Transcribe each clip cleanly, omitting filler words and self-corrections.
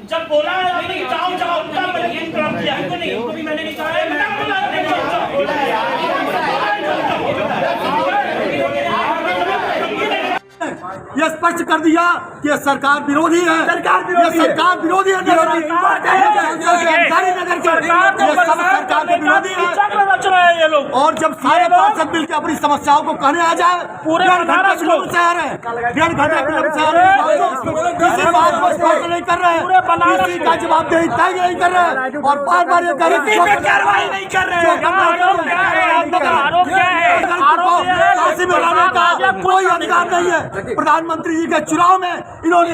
जब बोला है जाओ जाओ तब मैंने इंतजाम किया है, इनको भी मैंने नहीं कहा है। ये स्पष्ट कर दिया कि सरकार विरोधी है, सरकार विरोधी है, सरकार के विरोधी है। ये लोग और जब सारे पार्षद मिलकर अपनी समस्याओं को कहने आ जाए, पूरे डेढ़ घंटे से आ रहे हैं, किसी बात को स्पष्ट नहीं कर रहे हैं, किसी का जवाबदेही तय नहीं कर रहे हैं और बार बार ये कार्रवाई नहीं कर रहे हैं। कोई अधिकार नहीं है। प्रधानमंत्री जी के चुनाव में इन्होंने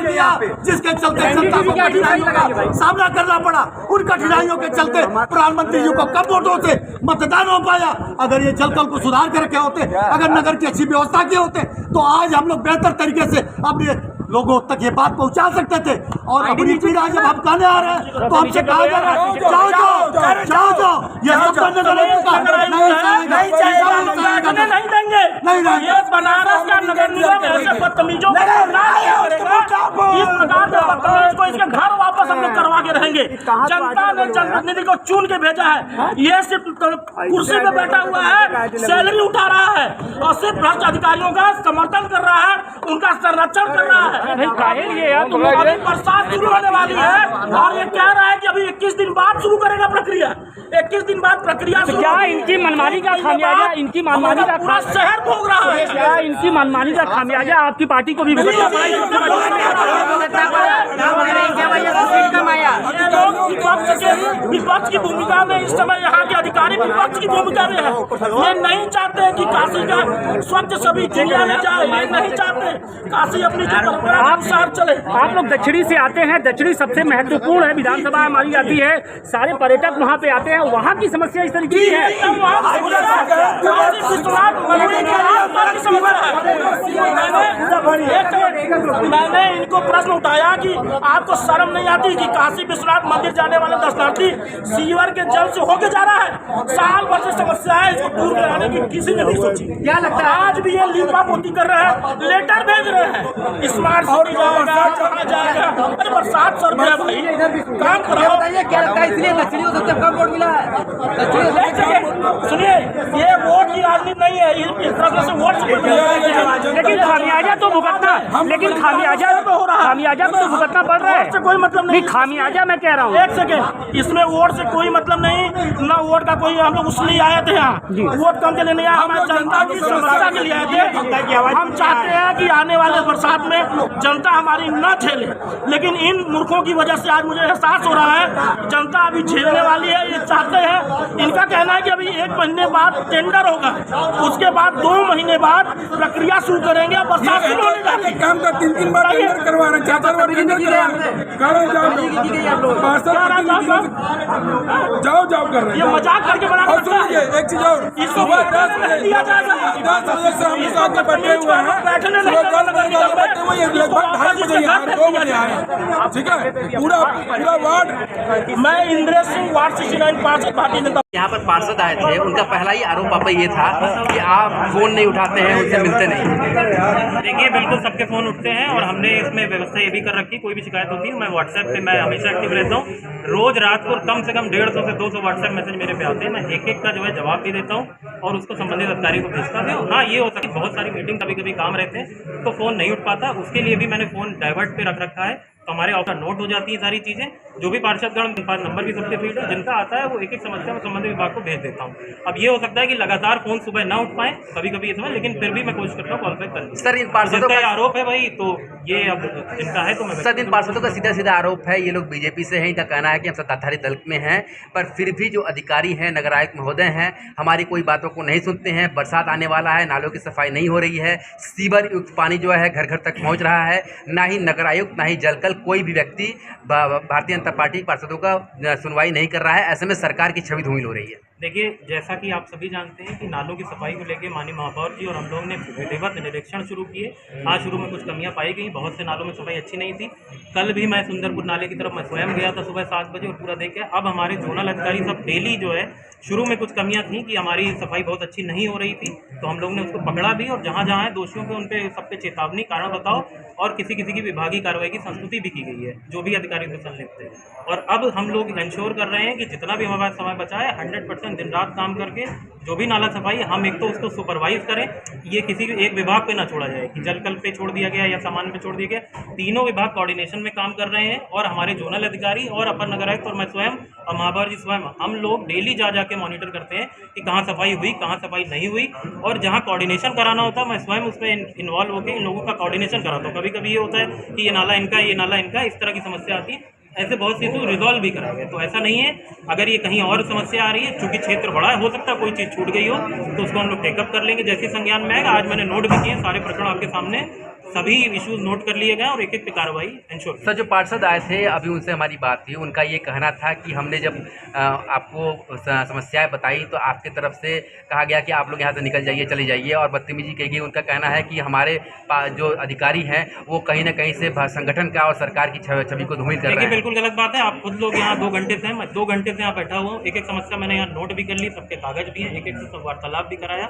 किया, जिसके चलते जनता को कठिनाइयों का सामना करना पड़ा। उन कठिनाइयों के चलते प्रधानमंत्री जी को कम वोटों से मतदान हो पाया। अगर ये जलकल को सुधार करके होते, अगर नगर की अच्छी व्यवस्था किए होते, तो आज हम लोग बेहतर तरीके से अपने लोगों तक ये बात पहुंचा सकते थे। और अपनी पीड़ा जब हम कहने आ रहे हैं तो हमसे कहा जा रहा है जाओ जाओ जाओ जाओ, ये सब नहीं देंगे। ये बनारस का नगर निगम ऐसे बदतमीजों को इस प्रकार के बदतमीज को इसके घर वापस हम लोग करवा के रहेंगे। जनता ने जनप्रतिनिधि को चुन के भेजा है, ये सिर्फ कुर्सी पे बैठा हुआ है, सैलरी उठा रहा है और सिर्फ भ्रष्ट अधिकारियों का समर्थन कर रहा है, उनका संरक्षण कर रहा है। अभी बरसात शुरू होने वाली है और ये कह रहा है कि अभी 21 दिन बाद शुरू करेगा प्रक्रिया। 21 दिन बाद प्रक्रिया तो क्या इनकी मनमानी का खामियाजा, इनकी मनमानी का पूरा शहर भोग रहा है? क्या इनकी मनमानी का खामियाजा आपकी पार्टी को भी विपक्ष की भूमिका में इस समय यहाँ के अधिकारी विपक्ष की भूमिका में है। ये नहीं चाहते कि काशी का स्वच्छ सभी जिले में जाए, ये नहीं चाहते काशी अपनी अनुसार चले। आप लोग दक्षिणी से आते हैं, दक्षिणी सबसे महत्वपूर्ण है, विधानसभा हमारी आती है, सारे पर्यटक वहाँ पे आते हैं, वहाँ की समस्या इस तरीके की है। मैंने इनको प्रश्न उठाया कि आपको शर्म नहीं आती कि काशी विश्वनाथ मंदिर जाने वाले दर्शनार्थी सीवर के जल से होके जा रहा है? साल भर से समस्या है, इसको दूर कराने की किसी ने नहीं सोची। क्या लगता है आज भी ये लीपा पोती कर रहे हैं, लेटर भेज रहे हैं, स्मार्ट सिटी जाएगा। अरे बरसात सर गया भाई, काम कराओ। क्या लगता है इसलिए दक्षिणी को सबसे कम वोट मिला है? सुनिए, ये वोट की राजनीति नहीं है, इस तरह से वोट लेकिन खामियाजा तो भुगतना, लेकिन खामियाजा तो हो रहा है, खामियाजा तो भुगतना पड़ रहा है। कोई मतलब नहीं, खामियाजा मैं कह रहा हूँ। एक सेकेंड, इसमें वोट से कोई मतलब नहीं, ना वोट का कोई, हम लोग उसलिए आए थे यहाँ, वोट कम के लिए नहीं आए, हमें जनता की समस्या के लिए आए थे। हम चाहते हैं कि आने वाले बरसात में जनता हमारी न झेले, लेकिन इन मूर्खों की वजह से आज मुझे एहसास हो रहा है जनता अभी झेलने वाली है। ये चाहते हैं, इनका कहना है कि अभी 1 महीने बाद टेंडर होगा, उसके बाद 2 महीने बाद प्रक्रिया शुरू करेंगे, बरसात शुरू होने जाती है। काम का 3-3 बार टेंडर करवा रहे हैं, 4-4 बार टेंडर करवा रहे हैं, जाओ जाओ कर रहे हैं। ये मजाक करके बना और सुनिए एक चीज और, इसको 10 बजे से हम लोग आके बैठे हुए हैं, बैठने लगभग 2:30 बजे यहाँ 2 बजे आए, ठीक है। पूरा वार्ड, मैं इंद्रेश सिंह, वार्ड 69 पार्षद भारतीय जनता यहाँ पर पार्षद आए थे, उनका पहला ही आरोप आप ये था कि आप फोन नहीं उठाते हैं, उनसे मिलते नहीं। देखिए, बिल्कुल सबके फोन उठते हैं और हमने इसमें व्यवस्था ये भी कर रखी है, कोई भी शिकायत होती है मैं व्हाट्सएप पे मैं हमेशा एक्टिव रहता हूँ। रोज रात को कम से कम 150 से 200 व्हाट्सएप मैसेज मेरे पे आते हैं, मैं एक एक का जो है जवाब भी देता हूँ और उसको संबंधित अधिकारी को भेजता भी हूँ। हाँ, ये होता है कि बहुत सारी मीटिंग कभी कभी काम रहते हैं तो फोन नहीं उठ पाता, उसके लिए भी मैंने फोन डाइवर्ट पे रख रखा है, तो हमारे ऑफिस नोट हो जाती है सारी चीज़ें। जो भी पार्षदगण नंबर भी सबके फीड है, जिनका आता है वो एक एक समस्या में संबंधित विभाग को भेज देता हूँ। अब ये हो सकता है कि लगातार फोन सुबह ना उठ पाए, कभी कभी समय, लेकिन फिर भी मैं कोशिश करता हूँ कॉल बैक करने। सर, इन पार्षदों का आरोप है भाई, तो ये अब जिनका है तो मैं सर, इन पार्षदों का सीधा सीधा आरोप है ये लोग बीजेपी से हैं। इनका कहना है कि हम सत्ताधारी दल में हैं, पर फिर भी जो अधिकारी हैं, नगर आयुक्त महोदय हैं, हमारी कोई बातों को नहीं सुनते हैं। बरसात आने वाला है, नालों की सफाई नहीं हो रही है, सीवर युक्त पानी जो है घर घर तक पहुंच रहा है, ना ही नगर आयुक्त ना ही जलकल कोई भी व्यक्ति भारतीय जनता पार्टी पार्षदों का सुनवाई नहीं कर रहा है। ऐसे में सरकार की छवि धूमिल हो रही है। देखिए, जैसा कि आप सभी जानते हैं कि नालों की सफाई को लेकर माननीय महापौर जी और हम लोग ने विधिवत निरीक्षण शुरू किए। आज शुरू में कुछ कमियां पाई गई, बहुत से नालों में सफाई अच्छी नहीं थी। कल भी मैं सुंदरपुर नाले की तरफ मैं स्वयं गया था सुबह 7 बजे और पूरा देखे। अब हमारे जोनल अधिकारी सब डेली जो है, शुरू में कुछ कमियां थी कि हमारी सफाई बहुत अच्छी नहीं हो रही थी, तो हम लोग ने उसको पकड़ा भी और जहाँ जहाँ है दोषियों को उन पे सब पे चेतावनी, कारण बताओ और किसी किसी की विभागीय कार्रवाई की संस्तुति भी की गई है जो भी अधिकारी को संलिप्त है। और अब हम लोग इंश्योर कर रहे हैं कि जितना भी हमारे पास समय बचा है 100% दिन रात काम करके जो भी नाला सफाई हम एक तो उसको सुपरवाइज करें, ये किसी एक विभाग पे ना छोड़ा जाए कि जलकल पे छोड़ दिया गया या सामान्य पे छोड़ दिया गया। तीनों विभाग कोऑर्डिनेशन में काम कर रहे हैं और हमारे जोनल अधिकारी और अपर नगर आयुक्त और मैं स्वयं और महापौर जी स्वयं, हम लोग डेली जा जाके मॉनिटर करते हैं कि कहाँ सफाई हुई, कहाँ सफाई नहीं हुई, और जहाँ कोऑर्डिनेशन कराना होता है मैं स्वयं उसमें इन्वॉल्व होकर इन लोगों का कोऑर्डिनेशन कराता हूँ। कभी कभी ये होता है कि ये नाला इनका, ये नाला इनका, इस तरह की समस्या आती है, ऐसे बहुत सी इशू रिजॉल्व भी कराए गए। तो ऐसा नहीं है, अगर ये कहीं और समस्या आ रही है, चूंकि क्षेत्र बड़ा है, हो सकता है कोई चीज़ छूट गई हो तो उसको हम लोग टेकअप कर लेंगे जैसे संज्ञान में आएगा। आज मैंने नोट भी किए, सारे प्रकरण आपके सामने, सभी इश्यूज नोट कर लिए गए और एक एक पे कार्रवाई इंश्योर। सर, जो पार्षद आए थे अभी उनसे हमारी बात थी, उनका ये कहना था कि हमने जब आपको समस्याएं बताई तो आपके तरफ से कहा गया कि आप लोग यहाँ से निकल जाइए, चले जाइए और बदतमीजी की गई। उनका कहना है कि हमारे जो अधिकारी हैं वो कहीं ना कहीं से संगठन का और सरकार की छवि को धूमिल कर रहे हैं। बिल्कुल गलत बात है। आप खुद लोग यहाँ 2 घंटे से, मैं 2 घंटे से यहाँ बैठा हुआ हूँ, एक एक समस्या मैंने यहाँ नोट भी कर ली, सबके कागज भी हैं, एक एक से सब वार्तालाप भी कराया।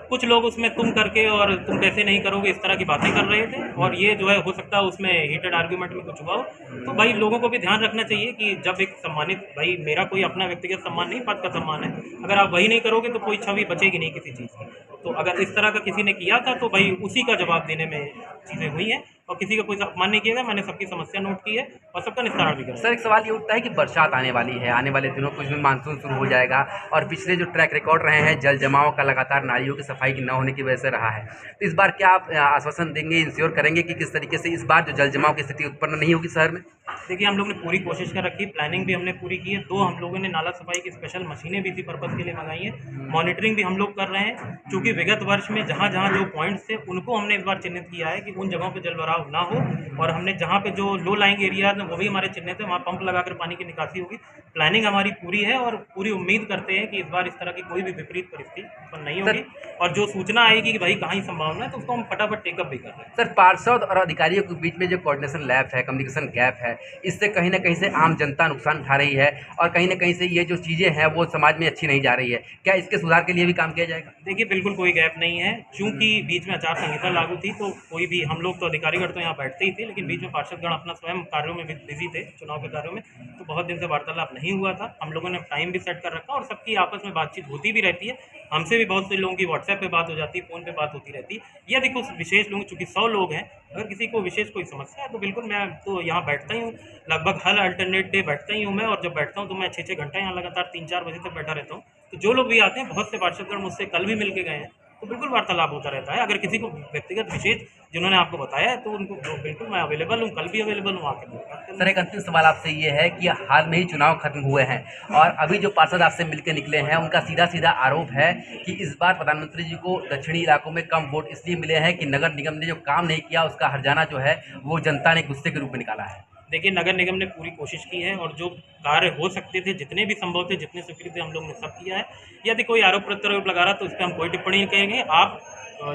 कुछ लोग उसमें तुम करके और तुम कैसे नहीं करोगे इस तरह की बातें कर रहे थे और ये जो है हो सकता है उसमें हीटेड आर्ग्यूमेंट में कुछ हुआ हो। तो भाई लोगों को भी ध्यान रखना चाहिए कि जब एक सम्मानित, भाई मेरा कोई अपना व्यक्तिगत सम्मान नहीं, पद का सम्मान है, अगर आप वही नहीं करोगे तो कोई छवि बचेगी नहीं किसी चीज़ की। तो अगर इस तरह का किसी ने किया था तो भाई उसी का जवाब देने में चीज़ें हुई हैं और किसी का कोई अपमान नहीं किया गया। मैंने सबकी समस्या नोट की है और सबका निस्तारण भी किया। सर, एक सवाल ये उठता है कि बरसात आने वाली है, आने वाले दिनों कुछ में मानसून शुरू हो जाएगा और पिछले जो ट्रैक रिकॉर्ड रहे हैं जल जमाव का लगातार नालियों की सफाई की न होने की वजह से रहा है, तो इस बार क्या आप आश्वासन देंगे, इंश्योर करेंगे कि किस तरीके से इस बार जो जल जमाव की स्थिति उत्पन्न नहीं होगी शहर में? देखिए, हम लोग ने पूरी कोशिश कर रखी है, प्लानिंग भी हमने पूरी की है। 2 हम लोगों ने नाला सफाई की स्पेशल मशीनें भी इसी पर्पज़ के लिए मंगाई हैं। मॉनिटरिंग भी हम लोग कर रहे हैं, क्योंकि विगत वर्ष में जहाँ जहाँ जो पॉइंट्स थे उनको हमने इस बार चिन्हित किया है कि उन जगहों पे जलभराव ना हो, और हमने जहाँ पे जो लो लाइंग एरियाज हैं वो भी हमारे चिन्हित है, वहाँ पंप लगाकर पानी की निकासी होगी। प्लानिंग हमारी पूरी है और पूरी उम्मीद करते हैं कि इस बार इस तरह की कोई भी विपरीत परिस्थिति उत्पन्न नहीं होगी और जो सूचना आएगी कि भाई कहाँ संभावना है तो उसको हम फटाफट टेकअप भी कर रहे हैं। सर, पार्षद और अधिकारियों के बीच में जो कोऑर्डिनेशन लैप है, कम्युनिकेशन गैप है, इससे कहीं ना कहीं से आम जनता नुकसान उठा रही है और कहीं ना कहीं से ये जो चीज़ें हैं वो समाज में अच्छी नहीं जा रही है। क्या इसके सुधार के लिए भी काम किया जाएगा? देखिए, बिल्कुल कोई गैप नहीं है, चूंकि बीच में आचार संहिता लागू थी तो कोई भी, हम लोग तो अधिकारीगण तो यहाँ बैठते ही थे, लेकिन बीच में पार्षदगण अपना स्वयं कार्यों में बिजी थे, चुनाव के कार्यों में, तो बहुत दिन से वार्तालाप नहीं हुआ था। हम लोगों ने टाइम भी सेट कर रखा और सबकी आपस में बातचीत होती भी रहती है। हमसे भी बहुत से लोगों की व्हाट्सएप पे बात हो जाती है, फ़ोन पे बात होती रहती है। यदि कुछ विशेष लोग, चूँकि 100 लोग हैं, अगर किसी को विशेष कोई समस्या है तो बिल्कुल मैं तो यहाँ बैठता ही हूँ, लगभग हर अल्टरनेट डे बैठता ही हूँ मैं, और जब बैठता हूँ तो मैं 6-6 घंटा यहाँ लगातार 3-4 बजे तक बैठा रहता हूँ। तो जो लोग भी आते हैं, बहुत से पार्षदगण मुझसे कल भी मिल के गए हैं, तो बिल्कुल वार्तालाप होता रहता है। अगर किसी को व्यक्तिगत विशेष जिन्होंने आपको बताया है तो उनको बिल्कुल मैं अवेलेबल हूँ, कल भी अवेलेबल हूँ आके। सर, एक अंतिम सवाल आपसे ये है कि हाल में ही चुनाव खत्म हुए हैं और अभी जो पार्षद आपसे मिलकर निकले हैं उनका सीधा सीधा आरोप है कि इस बार प्रधानमंत्री जी को दक्षिणी इलाकों में कम वोट इसलिए मिले हैं कि नगर निगम ने जो काम नहीं किया उसका हर्जाना जो है वो जनता ने गुस्से के रूप में निकाला है। देखिए, नगर निगम ने पूरी कोशिश की है और जो कार्य हो सकते थे, जितने भी संभव थे, जितने स्वीकृत थे, हम लोग ने सब किया है। यदि कोई आरोप प्रत्यारोप लगा रहा तो इस पर हम कोई टिप्पणी नहीं करेंगे। आप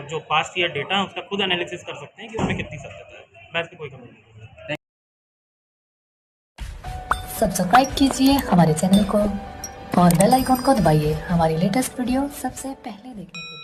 जो पास्ट ईयर डेटा है उसका खुद एनालिसिस कर सकते हैं कि उसमें कितनी सत्यता है। मैं इसकी कोई कमी नहीं। सब्सक्राइब कीजिए हमारे चैनल को और बेल आइकॉन को दबाइए हमारी लेटेस्ट वीडियो सबसे पहले देखने के लिए।